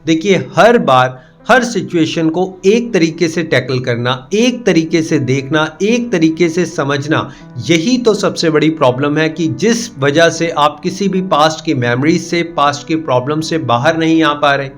देखिए, हर बार हर सिचुएशन को एक तरीके से टैकल करना, एक तरीके से देखना, एक तरीके से समझना, यही तो सबसे बड़ी प्रॉब्लम है कि जिस वजह से आप किसी भी पास्ट की मेमोरीज से, पास्ट की प्रॉब्लम से बाहर नहीं आ पा रहे।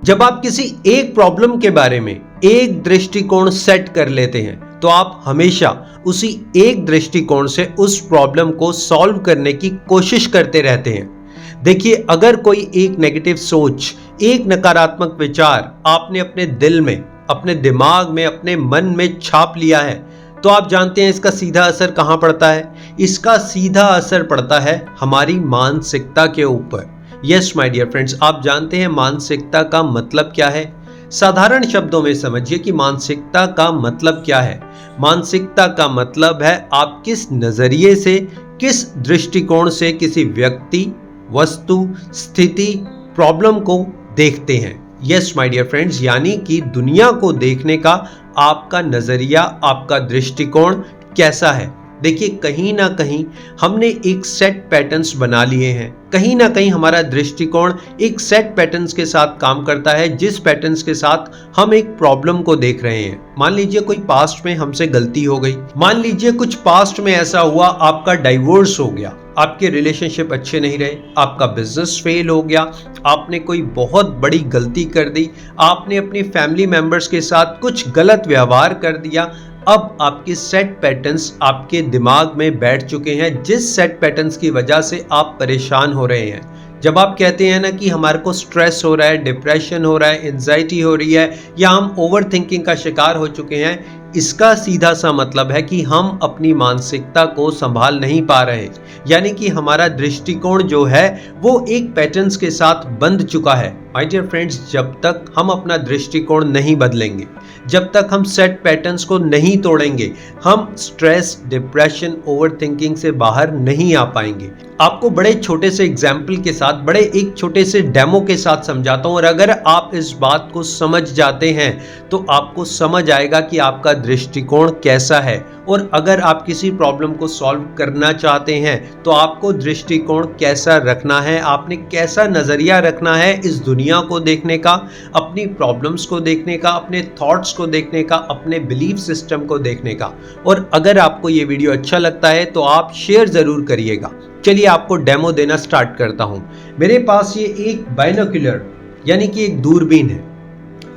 जब आप किसी एक प्रॉब्लम के बारे में एक दृष्टिकोण सेट कर लेते हैं तो आप हमेशा उसी एक दृष्टिकोण से उस प्रॉब्लम को सॉल्व करने की कोशिश करते रहते हैं। देखिए, अगर कोई एक नेगेटिव सोच, एक नकारात्मक विचार आपने अपने दिल में, अपने दिमाग में, अपने मन में छाप लिया है तो आप जानते हैं इसका सीधा असर कहां पड़ता है। इसका सीधा असर पड़ता है हमारी मानसिकता के ऊपर। यस माय डियर फ्रेंड्स, आप जानते हैं मानसिकता का मतलब क्या है। साधारण शब्दों में समझिए कि मानसिकता का मतलब क्या है। मानसिकता का मतलब है आप किस नजरिए से, किस दृष्टिकोण से किसी व्यक्ति, वस्तु, स्थिति, प्रॉब्लम को देखते हैं। यस माय डियर फ्रेंड्स, यानी कि दुनिया को देखने का आपका नजरिया, आपका दृष्टिकोण कैसा है। देखिए, कहीं ना कहीं हमने एक सेट पैटर्न्स बना लिए हैं। कहीं ना कहीं हमारा दृष्टिकोण एक सेट पैटर्न्स के साथ काम करता है, जिस पैटर्न्स के साथ हम एक प्रॉब्लम को देख रहे हैं। मान लीजिए कोई पास्ट में हमसे गलती हो गई, मान लीजिए कुछ पास्ट में ऐसा हुआ, आपका डाइवोर्स हो गया, आपके रिलेशनशिप अच्छे नहीं रहे, आपका बिजनेस फेल हो गया, आपने कोई बहुत बड़ी गलती कर दी, आपने अपनी फैमिली मेंबर्स के साथ कुछ गलत व्यवहार कर दिया। अब आपके सेट पैटर्न्स आपके दिमाग में बैठ चुके हैं, जिस सेट पैटर्न्स की वजह से आप परेशान हो रहे हैं। जब आप कहते हैं ना कि हमारे को स्ट्रेस हो रहा है, डिप्रेशन हो रहा है, एंजाइटी हो रही है, या हम ओवर थिंकिंग का शिकार हो चुके हैं, इसका सीधा सा मतलब है कि हम अपनी मानसिकता को संभाल नहीं पा रहे। यानी कि हमारा दृष्टिकोण जो है वो एक पैटर्न्स के साथ बंध चुका है। माय डियर फ्रेंड्स, जब तक हम अपना दृष्टिकोण नहीं बदलेंगे, जब तक हम सेट पैटर्न्स को नहीं तोड़ेंगे, हम स्ट्रेस, डिप्रेशन, ओवर थिंकिंग से बाहर नहीं आ पाएंगे। आपको बड़े छोटे से एग्जाम्पल के साथ, बड़े एक छोटे से डेमो के साथ समझाता हूं, और अगर आप इस बात को समझ जाते हैं तो आपको समझ आएगा कि आपका दृष्टिकोण कैसा है। और अगर आप किसी प्रॉब्लम को सॉल्व करना चाहते हैं तो आपको दृष्टिकोण कैसा रखना है, आपने कैसा नजरिया रखना है इस दुनिया को देखने का, अपनी प्रॉब्लम्स को देखने का, अपने थॉट्स को देखने का, अपने बिलीफ सिस्टम को देखने का। और अगर आपको ये वीडियो अच्छा लगता है तो आप शेयर जरूर करिएगा। चलिए, आपको डेमो देना स्टार्ट करता हूं। मेरे पास ये एक बाइनोक्यूलर यानी कि एक दूरबीन है।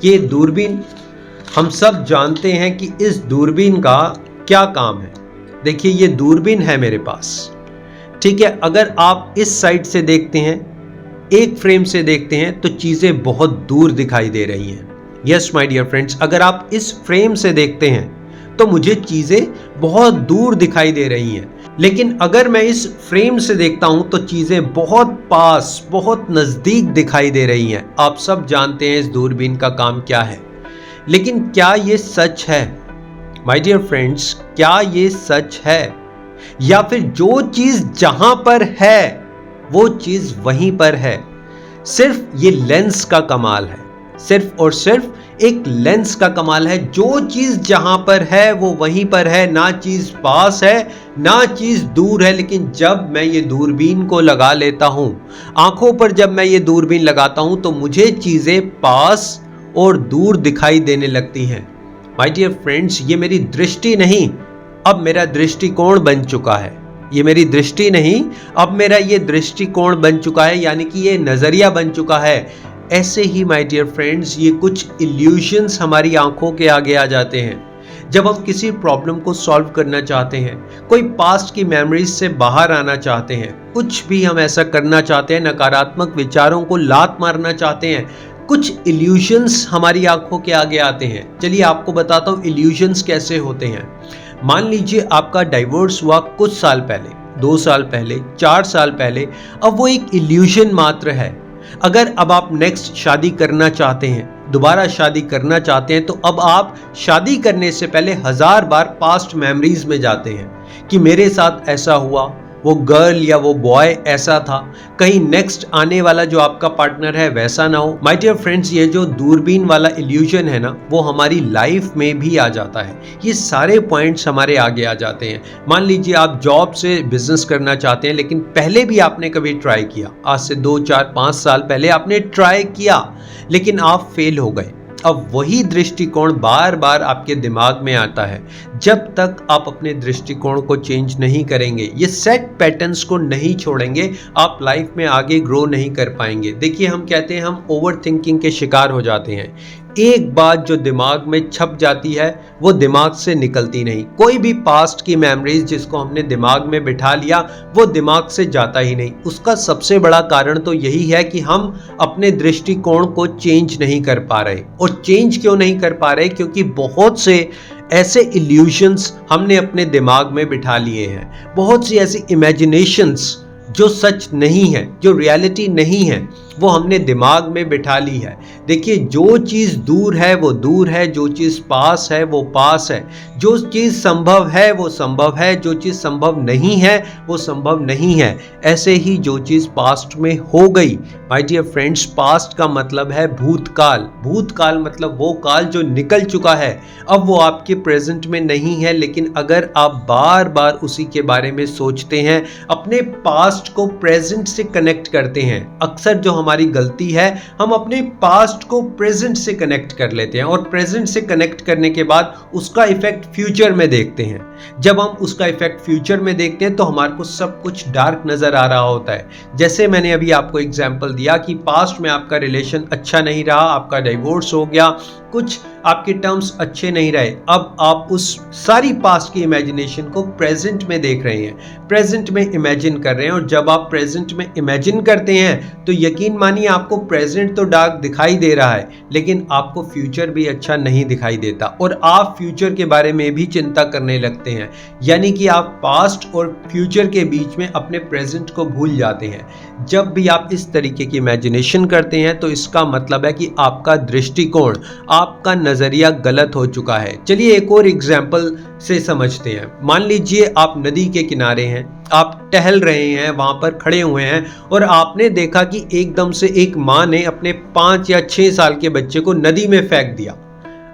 ये दूरबीन, हम सब जानते हैं कि इस दूरबीन का क्या काम है। देखिए, ये दूरबीन है मेरे पास, ठीक है। अगर आप इस साइड से देखते हैं, एक फ्रेम से देखते हैं, तो चीजें बहुत दूर दिखाई दे रही हैं। यस माय डियर फ्रेंड्स, अगर आप इस फ्रेम से देखते हैं तो मुझे चीजें बहुत दूर दिखाई दे रही हैं। लेकिन अगर मैं इस फ्रेम से देखता हूं तो चीजें बहुत पास, बहुत नजदीक दिखाई दे रही हैं। आप सब जानते हैं इस दूरबीन का काम क्या है। लेकिन क्या ये सच है माय डियर फ्रेंड्स? क्या ये सच है, या फिर जो चीज जहां पर है वो चीज वहीं पर है? सिर्फ ये लेंस का कमाल है, सिर्फ और सिर्फ एक लेंस का कमाल है। जो चीज जहां पर है वो वहीं पर है, ना चीज पास है ना चीज दूर है। लेकिन जब मैं ये दूरबीन को लगा लेता हूं, आंखों पर जब मैं ये दूरबीन लगाता हूं तो मुझे चीजें पास और दूर दिखाई देने लगती हैं। माय डियर फ्रेंड्स, ये मेरी दृष्टि नहीं, अब मेरा दृष्टिकोण बन चुका है। ये मेरी दृष्टि नहीं, अब मेरा ये दृष्टिकोण बन चुका है, यानी कि ये नजरिया बन चुका है। ऐसे ही माय डियर फ्रेंड्स, ये कुछ इल्यूशंस हमारी आंखों के आगे आ जाते हैं जब हम किसी प्रॉब्लम को सॉल्व करना चाहते हैं, कोई पास्ट की मेमोरीज से बाहर आना चाहते हैं, कुछ भी हम ऐसा करना चाहते हैं, नकारात्मक विचारों को लात मारना चाहते हैं, कुछ इल्यूशंस हमारी आंखों के आगे आते हैं। चलिए, आपको बताता हूँ इल्यूशंस कैसे होते हैं। मान लीजिए आपका डाइवोर्स हुआ कुछ साल पहले, 2 साल पहले, 4 साल पहले। अब वो एक इल्यूशन मात्र है। अगर अब आप नेक्स्ट शादी करना चाहते हैं, दोबारा शादी करना चाहते हैं, तो अब आप शादी करने से पहले 1000 बार पास्ट मेमोरीज में जाते हैं कि मेरे साथ ऐसा हुआ, वो गर्ल या वो बॉय ऐसा था, कहीं नेक्स्ट आने वाला जो आपका पार्टनर है वैसा ना हो। माय डियर फ्रेंड्स, ये जो दूरबीन वाला इल्यूजन है ना, वो हमारी लाइफ में भी आ जाता है। ये सारे पॉइंट्स हमारे आगे आ जाते हैं। मान लीजिए आप जॉब से बिजनेस करना चाहते हैं, लेकिन पहले भी आपने कभी ट्राई किया, आज से 2, 4, 5 साल पहले आपने ट्राई किया, लेकिन आप फेल हो गए। अब वही दृष्टिकोण बार बार आपके दिमाग में आता है। जब तक आप अपने दृष्टिकोण को चेंज नहीं करेंगे, ये सेट पैटर्न्स को नहीं छोड़ेंगे, आप लाइफ में आगे ग्रो नहीं कर पाएंगे। देखिए, हम कहते हैं हम ओवर थिंकिंग के शिकार हो जाते हैं। एक बात जो दिमाग में छप जाती है वो दिमाग से निकलती नहीं। कोई भी पास्ट की मेमोरीज जिसको हमने दिमाग में बिठा लिया वो दिमाग से जाता ही नहीं। उसका सबसे बड़ा कारण तो यही है कि हम अपने दृष्टिकोण को चेंज नहीं कर पा रहे। और चेंज क्यों नहीं कर पा रहे? क्योंकि बहुत से ऐसे इल्यूशंस हमने अपने दिमाग में बिठा लिए हैं, बहुत सी ऐसी इमेजिनेशंस जो सच नहीं है, जो रियलिटी नहीं है, वो हमने दिमाग में बिठा ली है। देखिए, जो चीज़ दूर है वो दूर है, जो चीज़ पास है वो पास है, जो चीज़ संभव है वो संभव है, जो चीज़ संभव नहीं है वो संभव नहीं है। ऐसे ही जो चीज़ पास्ट में हो गई, माय डियर फ्रेंड्स, पास्ट का मतलब है भूतकाल। भूतकाल मतलब वो काल जो निकल चुका है, अब वो आपके प्रेजेंट में नहीं है। लेकिन अगर आप बार बार उसी के बारे में सोचते हैं, अपने पास्ट को प्रेजेंट से कनेक्ट करते हैं। अक्सर जो हमारी गलती है, हम अपने पास्ट को प्रेजेंट से कनेक्ट कर लेते हैं और प्रेजेंट से कनेक्ट करने के बाद उसका इफेक्ट फ्यूचर में देखते हैं। जब हम उसका इफेक्ट फ्यूचर में देखते हैं तो हमारे को सब कुछ डार्क नजर आ रहा होता है। जैसे मैंने अभी आपको एग्जांपल दिया कि पास्ट में आपका रिलेशन अच्छा नहीं रहा, आपका डिवोर्स हो गया, कुछ आपके टर्म्स अच्छे नहीं रहे। अब आप उस सारी पास्ट की इमेजिनेशन को प्रेजेंट में देख रहे हैं, प्रेजेंट में इमेजिन कर रहे हैं। और जब आप प्रेजेंट में इमेजिन करते हैं तो यकीन मानिए आपको प्रेजेंट तो डार्क दिखाई दे रहा है, लेकिन आपको फ्यूचर भी अच्छा नहीं दिखाई देता और आप फ्यूचर के बारे में भी चिंता करने लगते हैं। यानी कि आप पास्ट और फ्यूचर के बीच में अपने प्रेजेंट को भूल जाते हैं। जब भी आप इस तरीके की इमेजिनेशन करते हैं तो इसका मतलब है कि आपका दृष्टिकोण, आपका नजरिया गलत हो चुका है। चलिए एक और एग्जाम्पल से समझते हैं। मान लीजिए आप नदी के किनारे हैं, आप टहल रहे हैं, वहां पर खड़े हुए हैं और आपने देखा कि एकदम से एक माँ ने अपने 5 या 6 साल के बच्चे को नदी में फेंक दिया।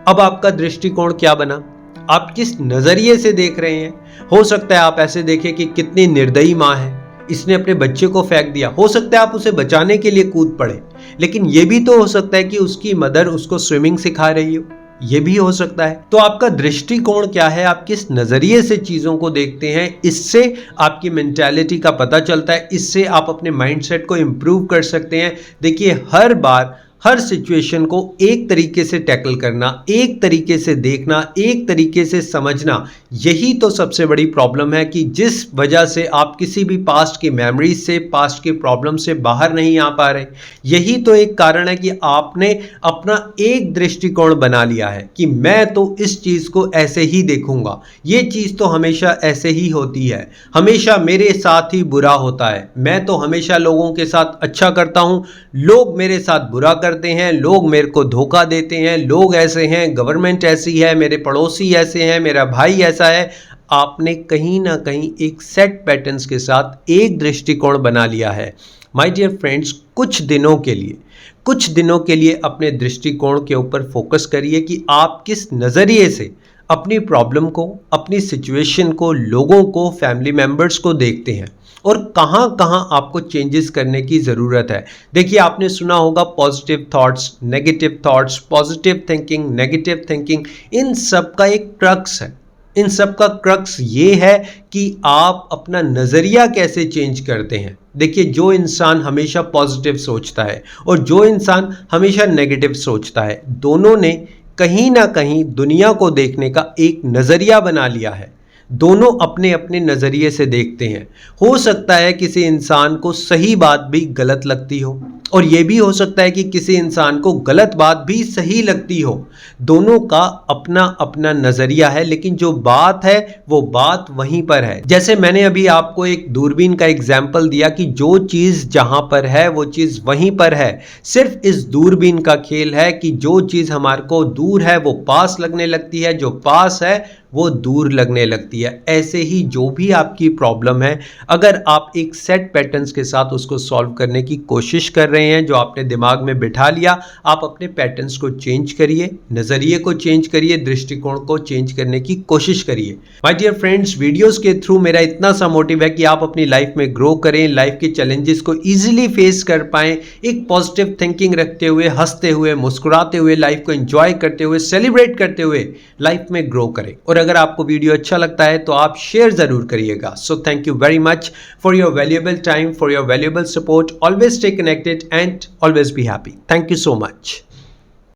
अब आपका दृष्टिकोण क्या बना? आप किस नजरिए से देख रहे हैं? हो सकता है आप ऐसे देखें कि कितनी निर्दयी माँ है, इसने अपने बच्चे को फेंक दिया। हो सकता है आप उसे बचाने के लिए कूद पड़े, लेकिन यह भी तो हो सकता है कि उसकी मदर उसको स्विमिंग सिखा रही हो, ये भी हो सकता है। तो आपका दृष्टिकोण क्या है, आप किस नजरिए से चीजों को देखते हैं, इससे आपकी मेंटालिटी का पता चलता है। इससे आप अपने माइंडसेट को इंप्रूव कर सकते हैं। देखिए, हर बार हर सिचुएशन को एक तरीके से टैकल करना, एक तरीके से देखना, एक तरीके से समझना, यही तो सबसे बड़ी प्रॉब्लम है कि जिस वजह से आप किसी भी पास्ट की मेमोरीज से, पास्ट की प्रॉब्लम से बाहर नहीं आ पा रहे। यही तो एक कारण है कि आपने अपना एक दृष्टिकोण बना लिया है कि मैं तो इस चीज को ऐसे ही देखूंगा, ये चीज तो हमेशा ऐसे ही होती है, हमेशा मेरे साथ ही बुरा होता है, मैं तो हमेशा लोगों के साथ अच्छा करता हूं, लोग मेरे साथ बुरा करते हैं, लोग मेरे को धोखा देते हैं, लोग ऐसे हैं, गवर्नमेंट ऐसी है, मेरे पड़ोसी ऐसे हैं, मेरा भाई ऐसा है। आपने कहीं ना कहीं एक सेट पैटर्न्स के साथ एक दृष्टिकोण बना लिया है। माय डियर फ्रेंड्स, कुछ दिनों के लिए अपने दृष्टिकोण के ऊपर फोकस करिए कि आप किस नजरिए से अपनी प्रॉब्लम को, अपनी सिचुएशन को, लोगों को, फैमिली मेंबर्स को देखते हैं और कहां कहां आपको चेंजेस करने की ज़रूरत है। देखिए, आपने सुना होगा positive thoughts, negative thoughts, positive thinking, negative thinking, इन सब का एक क्रक्स है। इन सब का क्रक्स ये है कि आप अपना नज़रिया कैसे चेंज करते हैं। देखिए, जो इंसान हमेशा पॉजिटिव सोचता है और जो इंसान हमेशा नेगेटिव सोचता है, दोनों ने कहीं ना कहीं दुनिया को देखने का एक नज़रिया बना लिया है। दोनों अपने अपने नज़रिए से देखते हैं। हो सकता है किसी इंसान को सही बात भी गलत लगती हो, और ये भी हो सकता है कि किसी इंसान को गलत बात भी सही लगती हो। दोनों का अपना अपना नजरिया है, लेकिन जो बात है वो बात वहीं पर है। जैसे मैंने अभी आपको एक दूरबीन का एग्जाम्पल दिया कि जो चीज जहां पर है वो चीज वहीं पर है। सिर्फ इस दूरबीन का खेल है कि जो चीज हमारे को दूर है वो पास लगने लगती है, जो पास है वो दूर लगने लगती है। ऐसे ही जो भी आपकी प्रॉब्लम है, अगर आप एक सेट पैटर्न्स के साथ उसको सॉल्व करने की कोशिश कर रहे हैं, जो आपने दिमाग में बिठा लिया, आप अपने पैटर्न्स को चेंज करिए, नजरिए को चेंज करिए, दृष्टिकोण को चेंज करने की कोशिश करिए। माय डियर फ्रेंड्स, वीडियोस के थ्रू मेरा इतना सा मोटिव है कि आप अपनी लाइफ में ग्रो करें, लाइफ के चैलेंजेस को इजीली फेस कर पाएं, एक पॉजिटिव थिंकिंग रखते हुए, हंसते हुए, मुस्कुराते हुए, लाइफ को एंजॉय करते हुए, सेलिब्रेट करते हुए लाइफ में ग्रो करें। और अगर आपको वीडियो अच्छा लगता है तो आप शेयर जरूर करिएगा। So thank you very much for your valuable time, for your valuable support. Always stay connected and always be happy. Thank you so much.